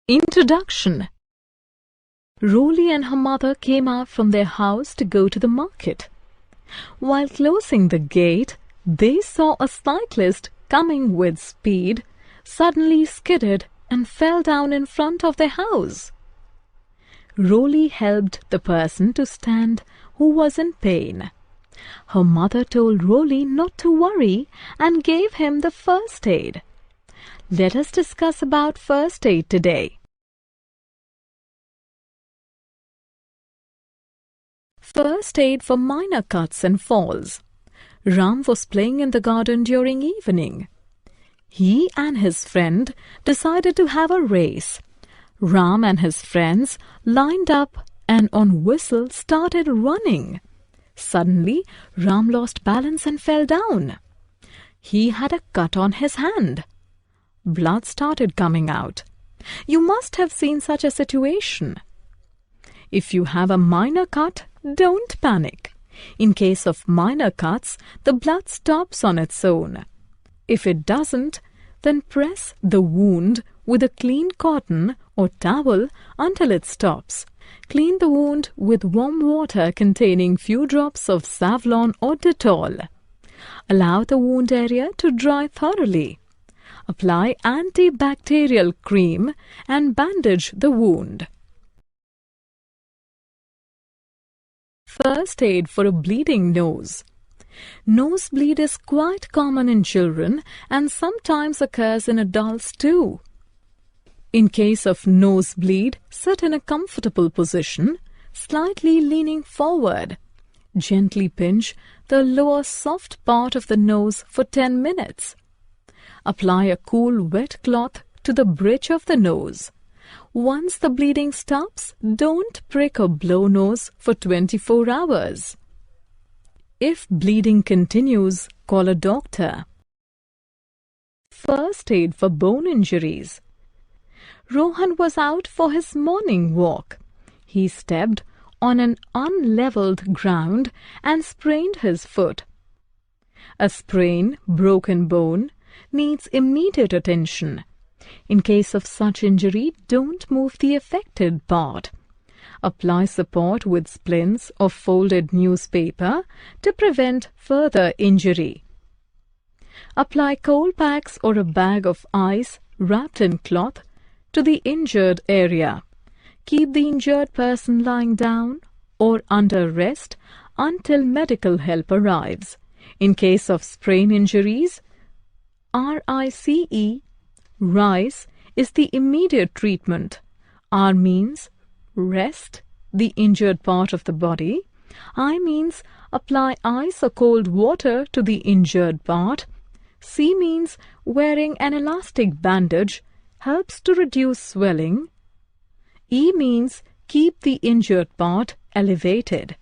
Introduction. Roly and her mother came out from their house to go to the market. While closing the gate, they saw a cyclist coming with speed, suddenly skidded and fell down in front of their house. Roly helped the person to stand who was in pain. Her mother told Roly not to worry and gave him the first aid. Let us discuss about first aid today. First aid for minor cuts and falls. Ram was playing in the garden during evening. He and his friend decided to have a race. Ram and his friends lined up and on whistle started running. Suddenly, Ram lost balance and fell down. He had a cut on his hand. Blood started coming out. You must have seen such a situation. If you have a minor cut, don't panic. In case of minor cuts, the blood stops on its own. If it doesn't, then press the wound with a clean cotton or towel until it stops. Clean the wound with warm water containing few drops of Savlon or Dettol. Allow the wound area to dry thoroughly. Apply antibacterial cream and bandage the wound. First aid for a bleeding nose. Nosebleed is quite common in children and sometimes occurs in adults too. In case of nosebleed, sit in a comfortable position, slightly leaning forward. Gently pinch the lower soft part of the nose for 10 minutes. Apply a cool wet cloth to the bridge of the nose. Once the bleeding stops, don't prick or blow nose for 24 hours. If bleeding continues, call a doctor. First aid for bone injuries. Rohan was out for his morning walk. He stepped on an unleveled ground and sprained his foot. A sprain, broken bone, needs immediate attention. In case of such injury, don't move the affected part. Apply support with splints or folded newspaper to prevent further injury. Apply cold packs or a bag of ice wrapped in cloth to the injured area. Keep the injured person lying down or under rest until medical help arrives. In case of sprain injuries, RICE is the immediate treatment. R means rest the injured part of the body. I means apply ice or cold water to the injured part. C means wearing an elastic bandage helps to reduce swelling. E means keep the injured part elevated.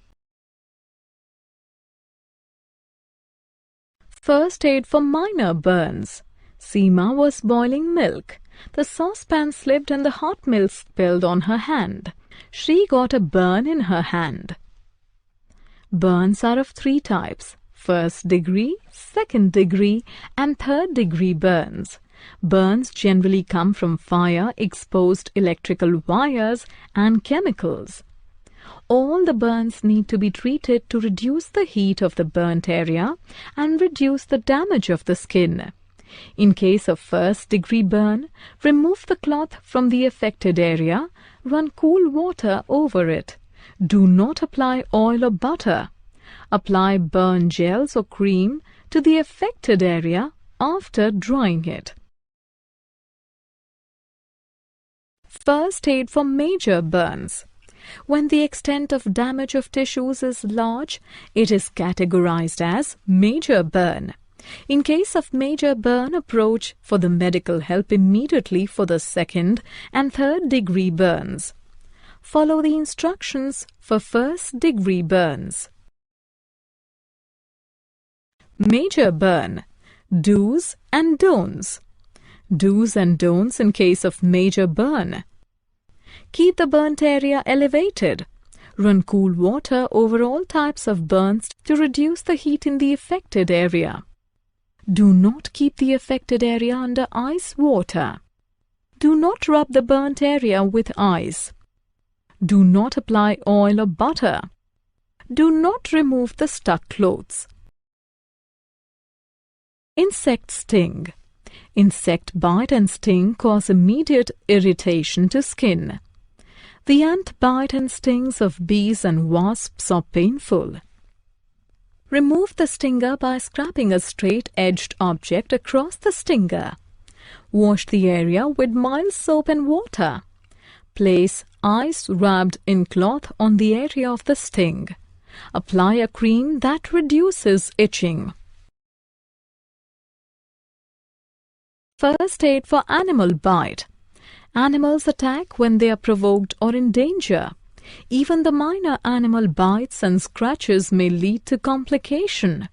First aid for minor burns. Seema was boiling milk. The saucepan slipped and the hot milk spilled on her hand. She got a burn in her hand. Burns are of 3 types: first degree, second degree, and third degree burns. Burns generally come from fire, exposed electrical wires, and chemicals. All the burns need to be treated to reduce the heat of the burnt area and reduce the damage of the skin. In case of first-degree burn, remove the cloth from the affected area, run cool water over it. Do not apply oil or butter. Apply burn gels or cream to the affected area after drying it. First aid for major burns. When the extent of damage of tissues is large, it is categorized as major burn. In case of major burn, approach for the medical help immediately for the second and third degree burns. Follow the instructions for first degree burns. Major burn. Do's and don'ts. Do's and don'ts in case of major burn. Keep the burnt area elevated. Run cool water over all types of burns to reduce the heat in the affected area. Do not keep the affected area under ice water. Do not rub the burnt area with ice. Do not apply oil or butter. Do not remove the stuck clothes. Insect sting. Insect bite and sting cause immediate irritation to skin. The ant bite and stings of bees and wasps are painful. Remove the stinger by scraping a straight-edged object across the stinger. Wash the area with mild soap and water. Place ice wrapped in cloth on the area of the sting. Apply a cream that reduces itching. First aid for animal bite. Animals attack when they are provoked or in danger. Even the minor animal bites and scratches may lead to complication.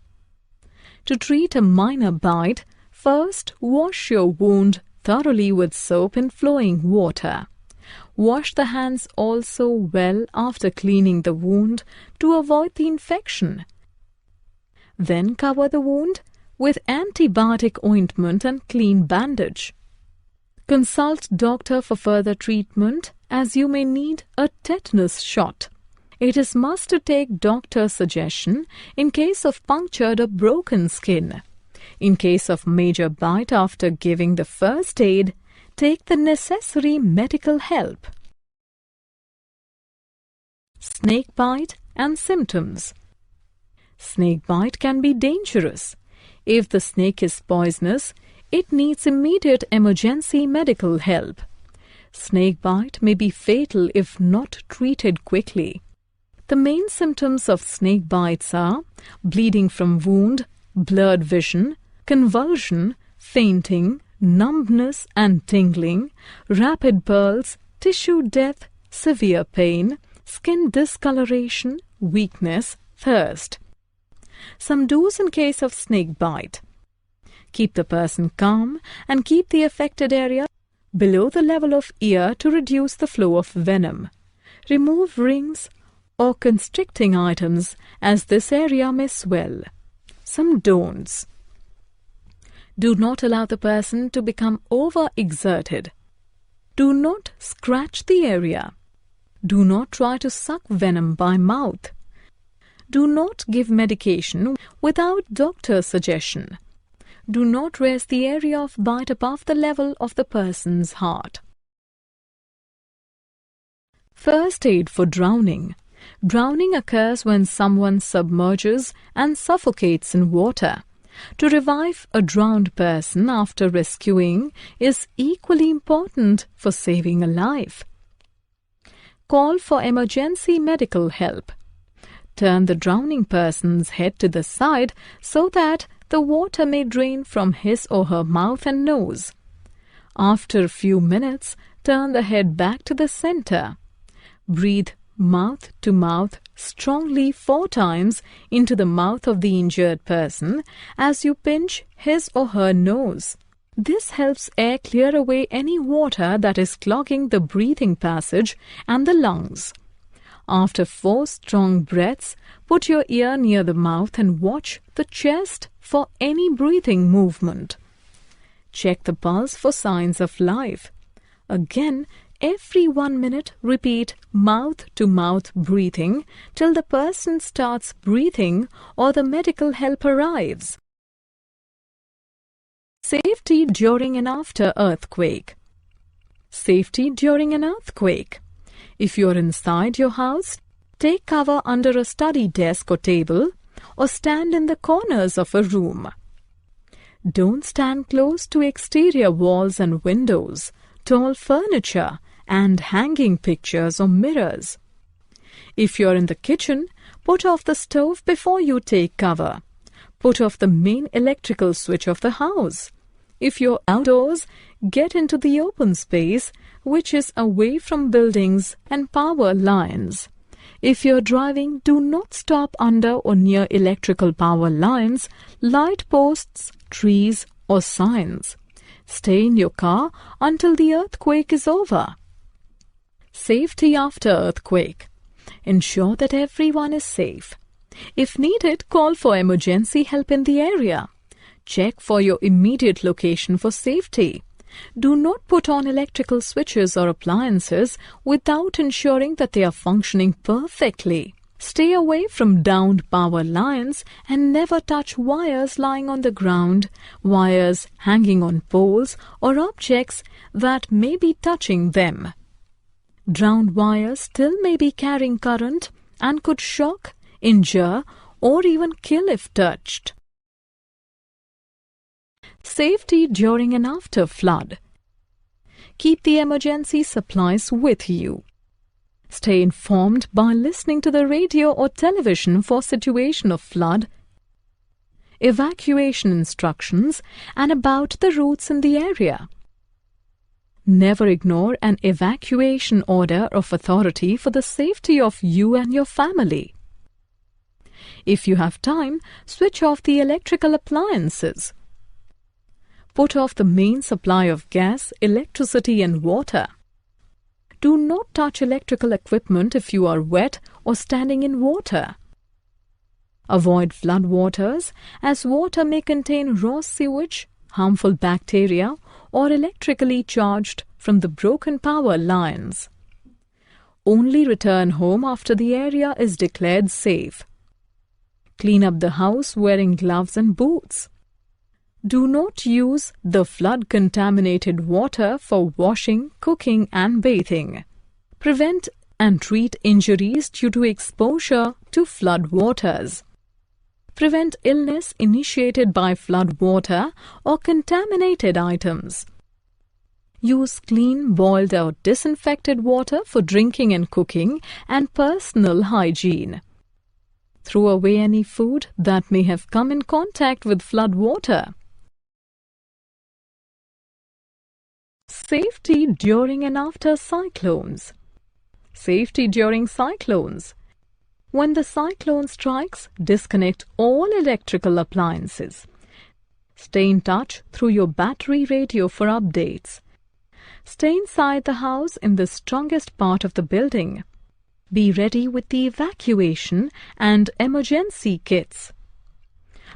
To treat a minor bite, first wash your wound thoroughly with soap and flowing water. Wash the hands also well after cleaning the wound to avoid the infection. Then cover the wound with antibiotic ointment and clean bandage. Consult doctor for further treatment as you may need a tetanus shot. It is must to take doctor's suggestion in case of punctured or broken skin. In case of major bite after giving the first aid, take the necessary medical help. Snake bite and symptoms. Snake bite can be dangerous. If the snake is poisonous, it needs immediate emergency medical help. Snake bite may be fatal if not treated quickly. The main symptoms of snake bites are bleeding from wound, blurred vision, convulsion, fainting, numbness and tingling, rapid pulse, tissue death, severe pain, skin discoloration, weakness, thirst. Some do's in case of snake bite. Keep the person calm and keep the affected area below the level of ear to reduce the flow of venom. Remove rings or constricting items as this area may swell. Some don'ts. Do not allow the person to become overexerted. Do not scratch the area. Do not try to suck venom by mouth. Do not give medication without doctor's suggestion. Do not raise the area of bite above the level of the person's heart. First aid for drowning. Drowning occurs when someone submerges and suffocates in water. To revive a drowned person after rescuing is equally important for saving a life. Call for emergency medical help. Turn the drowning person's head to the side so that the water may drain from his or her mouth and nose. After a few minutes, turn the head back to the center. Breathe mouth to mouth strongly 4 times into the mouth of the injured person as you pinch his or her nose. This helps air clear away any water that is clogging the breathing passage and the lungs. After 4 strong breaths, put your ear near the mouth and watch the chest for any breathing movement. Check the pulse for signs of life. Again, every 1 minute, repeat mouth-to-mouth breathing till the person starts breathing or the medical help arrives. Safety during and after earthquake. Safety during an earthquake. If you are inside your house, take cover under a study desk or table or stand in the corners of a room. Don't stand close to exterior walls and windows, tall furniture, and hanging pictures or mirrors. If you are in the kitchen, put off the stove before you take cover. Put off the main electrical switch of the house. If you're outdoors, get into the open space, which is away from buildings and power lines. If you're driving, do not stop under or near electrical power lines, light posts, trees, or signs. Stay in your car until the earthquake is over. Safety after earthquake. Ensure that everyone is safe. If needed, call for emergency help in the area. Check for your immediate location for safety. Do not put on electrical switches or appliances without ensuring that they are functioning perfectly. Stay away from downed power lines and never touch wires lying on the ground, wires hanging on poles, or objects that may be touching them. Drowned wires still may be carrying current and could shock, injure, or even kill if touched. Safety during and after flood. Keep the emergency supplies with you. Stay informed by listening to the radio or television for situation of flood, evacuation instructions, and about the routes in the area. Never ignore an evacuation order of authority for the safety of you and your family. If you have time, switch off the electrical appliances. Put off the main supply of gas, electricity, and water. Do not touch electrical equipment if you are wet or standing in water. Avoid flood waters, as water may contain raw sewage, harmful bacteria, or electrically charged from the broken power lines. Only return home after the area is declared safe. Clean up the house wearing gloves and boots. Do not use the flood-contaminated water for washing, cooking, and bathing. Prevent and treat injuries due to exposure to flood waters. Prevent illness initiated by flood water or contaminated items. Use clean, boiled or disinfected water for drinking and cooking and personal hygiene. Throw away any food that may have come in contact with flood water. Safety during and after cyclones. Safety during cyclones. When the cyclone strikes, disconnect all electrical appliances. Stay in touch through your battery radio for updates. Stay inside the house in the strongest part of the building. Be ready with the evacuation and emergency kits.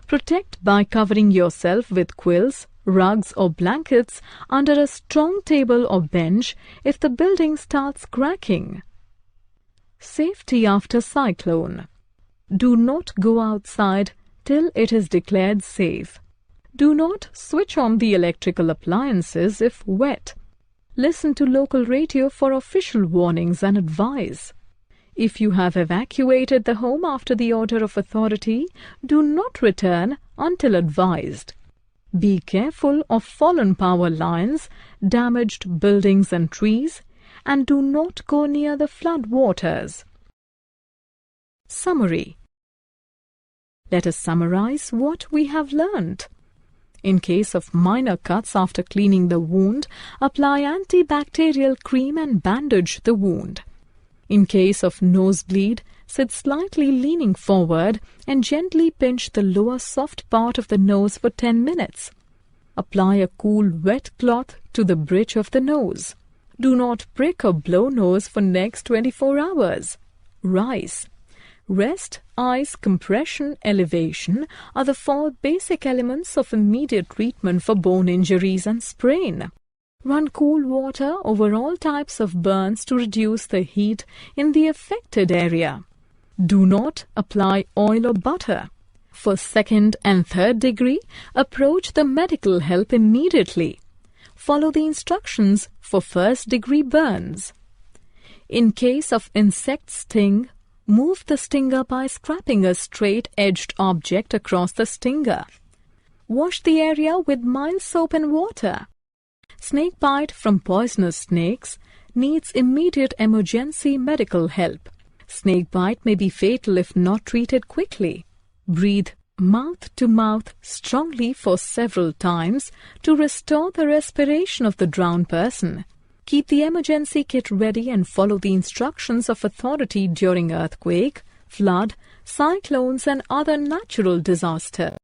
Protect by covering yourself with quilts, rugs or blankets under a strong table or bench if the building starts cracking. Safety after cyclone. Do not go outside till it is declared safe. Do not switch on the electrical appliances if wet. Listen to local radio for official warnings and advice. If you have evacuated the home after the order of authority, do not return until advised. Be careful of fallen power lines, damaged buildings and trees, and do not go near the flood waters. Summary. Let us summarize what we have learnt. In case of minor cuts after cleaning the wound, apply antibacterial cream and bandage the wound. In case of nosebleed, sit slightly leaning forward and gently pinch the lower soft part of the nose for 10 minutes. Apply a cool wet cloth to the bridge of the nose. Do not prick or blow nose for next 24 hours. Rise. Rest, ice, compression, elevation are the 4 basic elements of immediate treatment for bone injuries and sprain. Run cool water over all types of burns to reduce the heat in the affected area. Do not apply oil or butter. For 2nd and 3rd degree, approach the medical help immediately. Follow the instructions for 1st degree burns. In case of insect sting, move the stinger by scraping a straight-edged object across the stinger. Wash the area with mild soap and water. Snake bite from poisonous snakes needs immediate emergency medical help. Snake bite may be fatal if not treated quickly. Breathe mouth to mouth strongly for several times to restore the respiration of the drowned person. Keep the emergency kit ready and follow the instructions of authority during earthquake, flood, cyclones and other natural disasters.